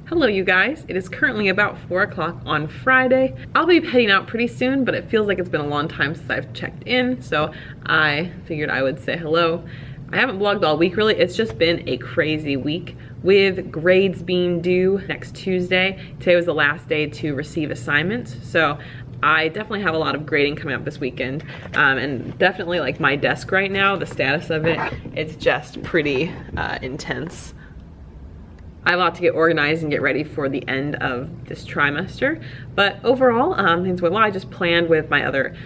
Hello you guys, it is currently about 4 o'clock on Friday. I'll be heading out pretty soon, but it feels like it's been a long time since I've checked in, so I figured I would say hello. I haven't vlogged all week really, it's just been a crazy week with grades being due next Tuesday. Today was the last day to receive assignments, so I definitely have a lot of grading coming up this weekend, and definitely like my desk right now, the status of it, it's just pretty intense. I have a lot to get organized and get ready for the end of this trimester, but overall things went well. I just planned with my other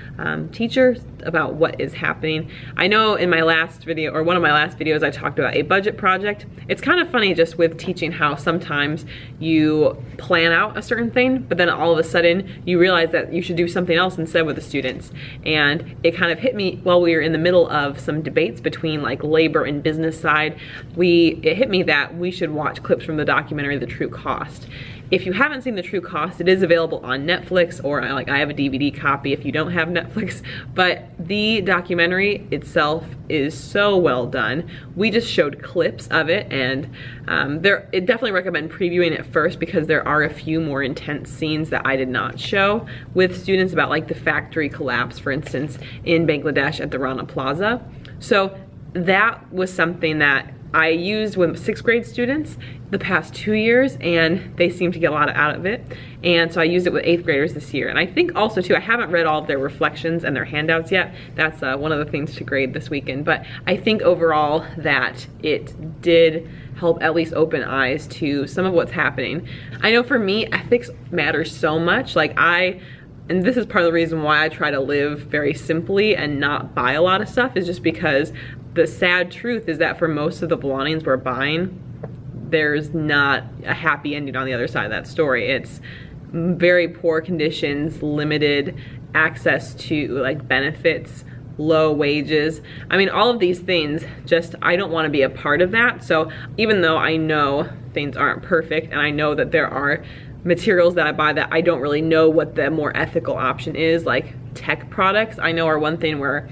teachers about what is happening. I know in my last video, or one of my last videos, I talked about a budget project. It's kind of funny just with teaching how sometimes you plan out a certain thing, but then all of a sudden you realize that you should do something else instead with the students. And it kind of hit me while we were in the middle of some debates between like labor and business side. It hit me that we should watch clips from the documentary The True Cost. If you haven't seen The True Cost, it is available on Netflix, or I have a DVD copy if you don't have Netflix, but the documentary itself is so well done. We just showed clips of it, and it definitely recommend previewing it first because there are a few more intense scenes that I did not show with students about like the factory collapse, for instance, in Bangladesh at the Rana Plaza. So that was something that I used with 6th grade students the past 2 years, and they seem to get a lot out of it. And so I used it with 8th graders this year. And I think also too, I haven't read all of their reflections and their handouts yet. That's one of the things to grade this weekend. But I think overall that it did help at least open eyes to some of what's happening. I know for me, ethics matters so much. And this is part of the reason why I try to live very simply and not buy a lot of stuff, is just because the sad truth is that for most of the belongings we're buying, there's not a happy ending on the other side of that story. It's very poor conditions, limited access to like benefits, low wages. I mean, all of these things, I don't want to be a part of that. So even though I know things aren't perfect, and I know that there are materials that I buy that I don't really know what the more ethical option is, like tech products, I know are one thing where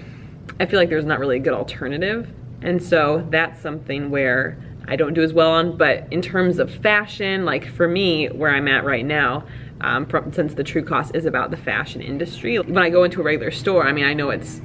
I feel like there's not really a good alternative. And so that's something where I don't do as well on. But in terms of fashion, like for me, where I'm at right now, since The True Cost is about the fashion industry, when I go into a regular store, I mean, I know it's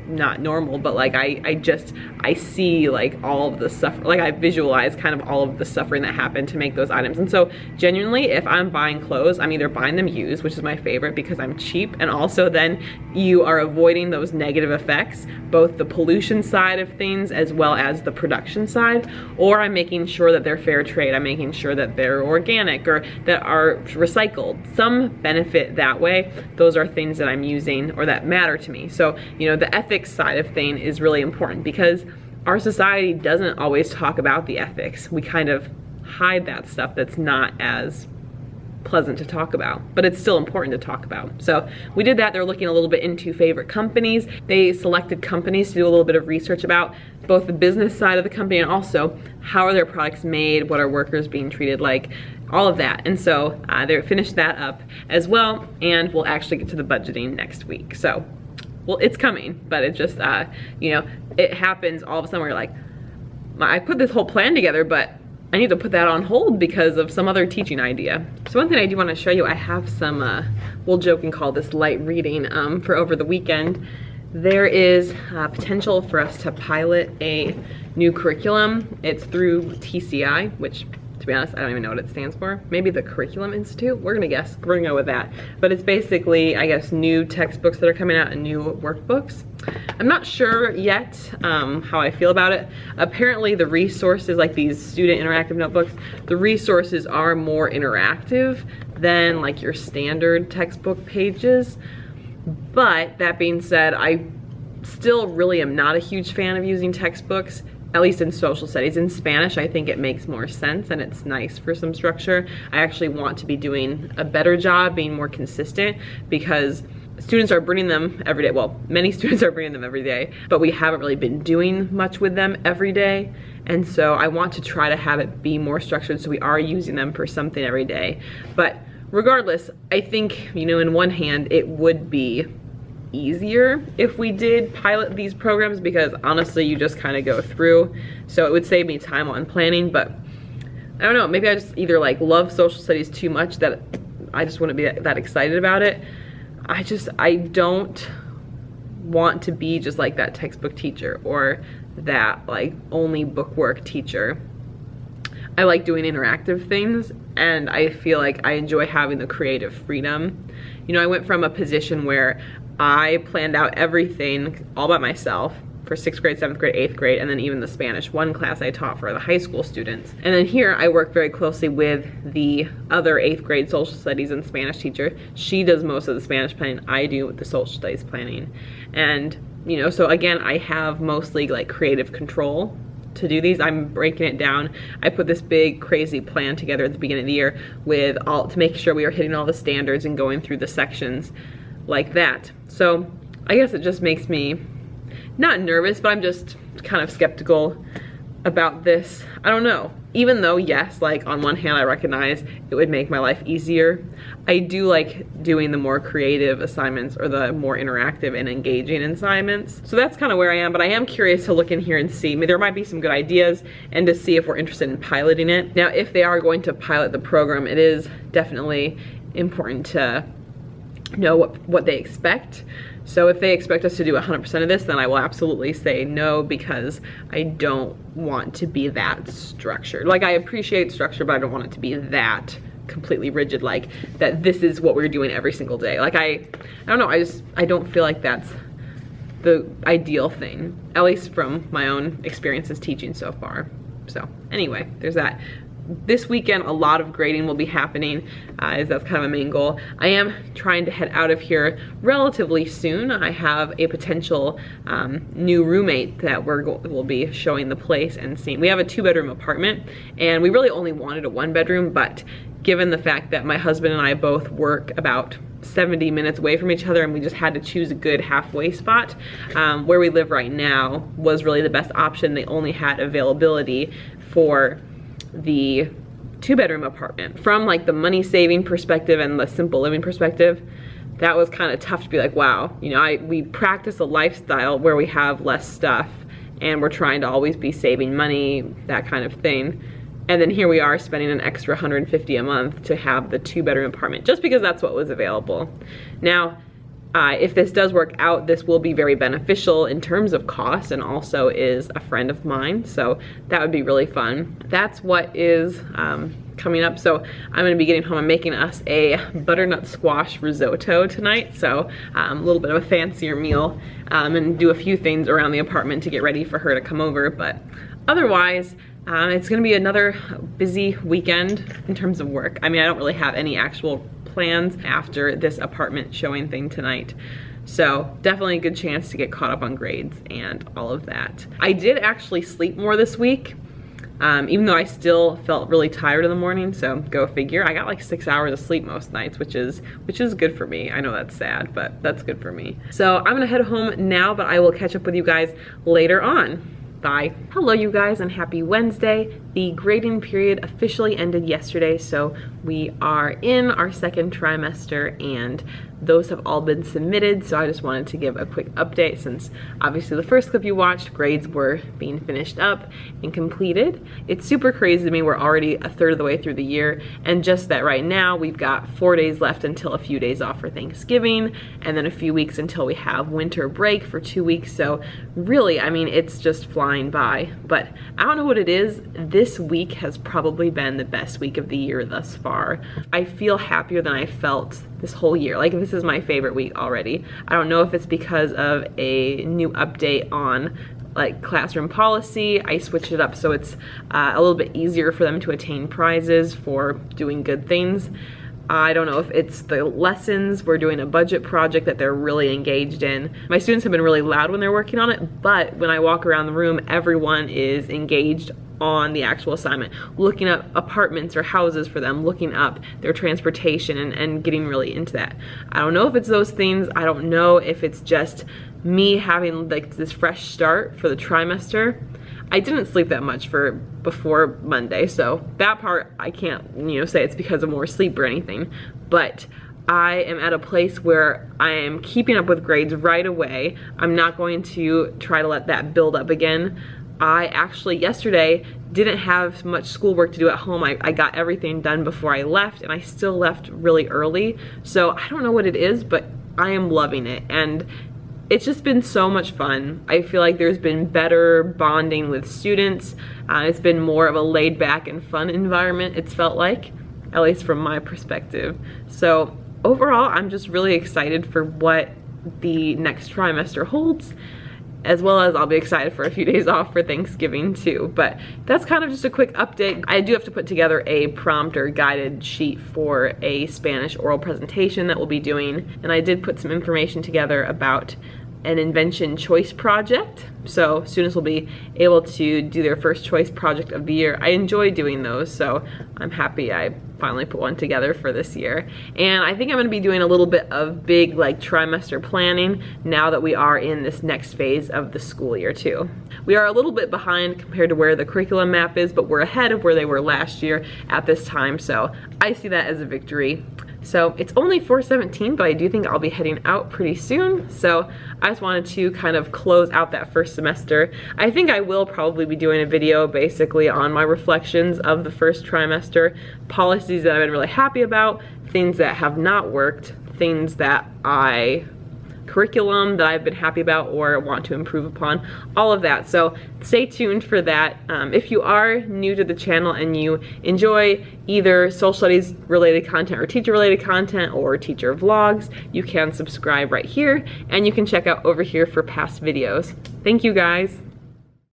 not normal, but like I see like all of the suffering, like I visualize kind of all of the suffering that happened to make those items. And so genuinely, if I'm buying clothes, I'm either buying them used, which is my favorite because I'm cheap, and also then you are avoiding those negative effects, both the pollution side of things as well as the production side, or I'm making sure that they're fair trade, I'm making sure that they're organic or that are recycled. Some benefit that way. Those are things that I'm using or that matter to me. So, you know, the ethics side of thing is really important because our society doesn't always talk about the ethics. We kind of hide that stuff that's not as pleasant to talk about, but it's still important to talk about. So we did that. They're looking a little bit into favorite companies. They selected companies to do a little bit of research about both the business side of the company and also how are their products made, what are workers being treated like, all of that. And so they finished that up as well, and we'll actually get to the budgeting next week. So, well, it's coming, but it just, you know, it happens all of a sudden where you're like, I put this whole plan together, but I need to put that on hold because of some other teaching idea. So one thing I do want to show you, I have some, we'll joke and call this light reading for over the weekend. There is potential for us to pilot a new curriculum. It's through TCI, which, to be honest, I don't even know what it stands for. Maybe the Curriculum Institute? We're gonna guess, we're gonna go with that. But it's basically, I guess, new textbooks that are coming out and new workbooks. I'm not sure yet how I feel about it. Apparently the resources, like these student interactive notebooks, the resources are more interactive than like your standard textbook pages. But that being said, I still really am not a huge fan of using textbooks, at least in social studies. In Spanish, I think it makes more sense and it's nice for some structure. I actually want to be doing a better job, being more consistent, because students are bringing them every day. Well, many students are bringing them every day, but we haven't really been doing much with them every day. And so I want to try to have it be more structured so we are using them for something every day. But regardless, I think, you know, in one hand, it would be easier if we did pilot these programs because honestly, you just kind of go through. So it would save me time on planning, but I don't know, maybe I just either like love social studies too much that I just wouldn't be that excited about it. I don't want to be just like that textbook teacher or that like only bookwork teacher. I like doing interactive things, and I feel like I enjoy having the creative freedom. You know, I went from a position where I planned out everything all by myself for 6th grade, 7th grade, 8th grade, and then even the Spanish 1 class I taught for the high school students. And then here I work very closely with the other 8th grade social studies and Spanish teacher. She does most of the Spanish planning, I do the social studies planning. And, you know, so again, I have mostly like creative control to do these. I'm breaking it down. I put this big crazy plan together at the beginning of the year with all to make sure we are hitting all the standards and going through the sections like that. So I guess it just makes me not nervous, but I'm just kind of skeptical about this. I don't know. Even though, yes, like on one hand I recognize it would make my life easier, I do like doing the more creative assignments or the more interactive and engaging assignments. So that's kind of where I am, but I am curious to look in here and see. I mean, there might be some good ideas and to see if we're interested in piloting it. Now, if they are going to pilot the program, it is definitely important to know what they expect. So if they expect us to do 100% of this, then I will absolutely say no, because I don't want to be that structured. Like, I appreciate structure, but I don't want it to be that completely rigid, like that this is what we're doing every single day. Like I don't know, I don't feel like that's the ideal thing, at least from my own experiences teaching so far. So anyway, there's that. This weekend, a lot of grading will be happening, as that's kind of a main goal. I am trying to head out of here relatively soon. I have a potential new roommate that we'll be showing the place and seeing. We have a 2-bedroom apartment, and we really only wanted a 1-bedroom, but given the fact that my husband and I both work about 70 minutes away from each other, and we just had to choose a good halfway spot, where we live right now was really the best option. They only had availability for the 2-bedroom apartment. From like the money saving perspective and the simple living perspective, that was kind of tough to be like, wow, you know, we practice a lifestyle where we have less stuff and we're trying to always be saving money, that kind of thing. And then here we are spending an extra $150 a month to have the 2-bedroom apartment just because that's what was available. Now, if this does work out, this will be very beneficial in terms of cost, and also is a friend of mine, so that would be really fun. That's what is coming up. So I'm gonna be getting home and making us a butternut squash risotto tonight, so a little bit of a fancier meal, and do a few things around the apartment to get ready for her to come over. But otherwise, it's gonna be another busy weekend in terms of work. I mean, I don't really have any actual plans after this apartment showing thing tonight. So definitely a good chance to get caught up on grades and all of that. I did actually sleep more this week, even though I still felt really tired in the morning, so go figure. I got like 6 hours of sleep most nights, which is good for me. I know that's sad, but that's good for me. So I'm gonna head home now, but I will catch up with you guys later on. Bye. Hello you guys, and happy Wednesday. The grading period officially ended yesterday, so we are in our 2nd trimester, and those have all been submitted. So I just wanted to give a quick update, since obviously the first clip you watched, grades were being finished up and completed. It's super crazy to me, we're already a third of the way through the year, and just that right now we've got 4 days left until a few days off for Thanksgiving, and then a few weeks until we have winter break for 2 weeks. So really, I mean, it's just flying by. But I don't know what it is, this week has probably been the best week of the year thus far. I feel happier than I felt this whole year. Like, this is my favorite week already. I don't know if it's because of a new update on like classroom policy. I switched it up so it's a little bit easier for them to attain prizes for doing good things. I don't know if it's the lessons. We're doing a budget project that they're really engaged in. My students have been really loud when they're working on it, but when I walk around the room, everyone is engaged on the actual assignment, looking up apartments or houses for them, looking up their transportation, and getting really into that. I don't know if it's those things. I don't know if it's just me having like this fresh start for the trimester. I didn't sleep that much before Monday, so that part I can't, you know, say it's because of more sleep or anything, but I am at a place where I am keeping up with grades right away. I'm not going to try to let that build up again I actually yesterday didn't have much schoolwork to do at home. I got everything done before I left, and I still left really early. So I don't know what it is, but I am loving it. And it's just been so much fun. I feel like there's been better bonding with students. It's been more of a laid back and fun environment, it's felt like, at least from my perspective. So overall, I'm just really excited for what the next trimester holds, as well as I'll be excited for a few days off for Thanksgiving too. But that's kind of just a quick update. I do have to put together a prompt or guided sheet for a Spanish oral presentation that we'll be doing, and I did put some information together about an invention choice project. So students will be able to do their first choice project of the year. I enjoy doing those, so I'm happy I finally put one together for this year. And I think I'm gonna be doing a little bit of big like trimester planning now that we are in this next phase of the school year too. We are a little bit behind compared to where the curriculum map is, but we're ahead of where they were last year at this time, so I see that as a victory. So it's only 4:17, but I do think I'll be heading out pretty soon. So I just wanted to kind of close out that first semester. I think I will probably be doing a video basically on my reflections of the first trimester, policies that I've been really happy about, things that have not worked, things that curriculum that I've been happy about or want to improve upon, all of that. So stay tuned for that. If you are new to the channel and you enjoy either social studies related content or teacher related content or teacher vlogs, you can subscribe right here, and you can check out over here for past videos. Thank you guys.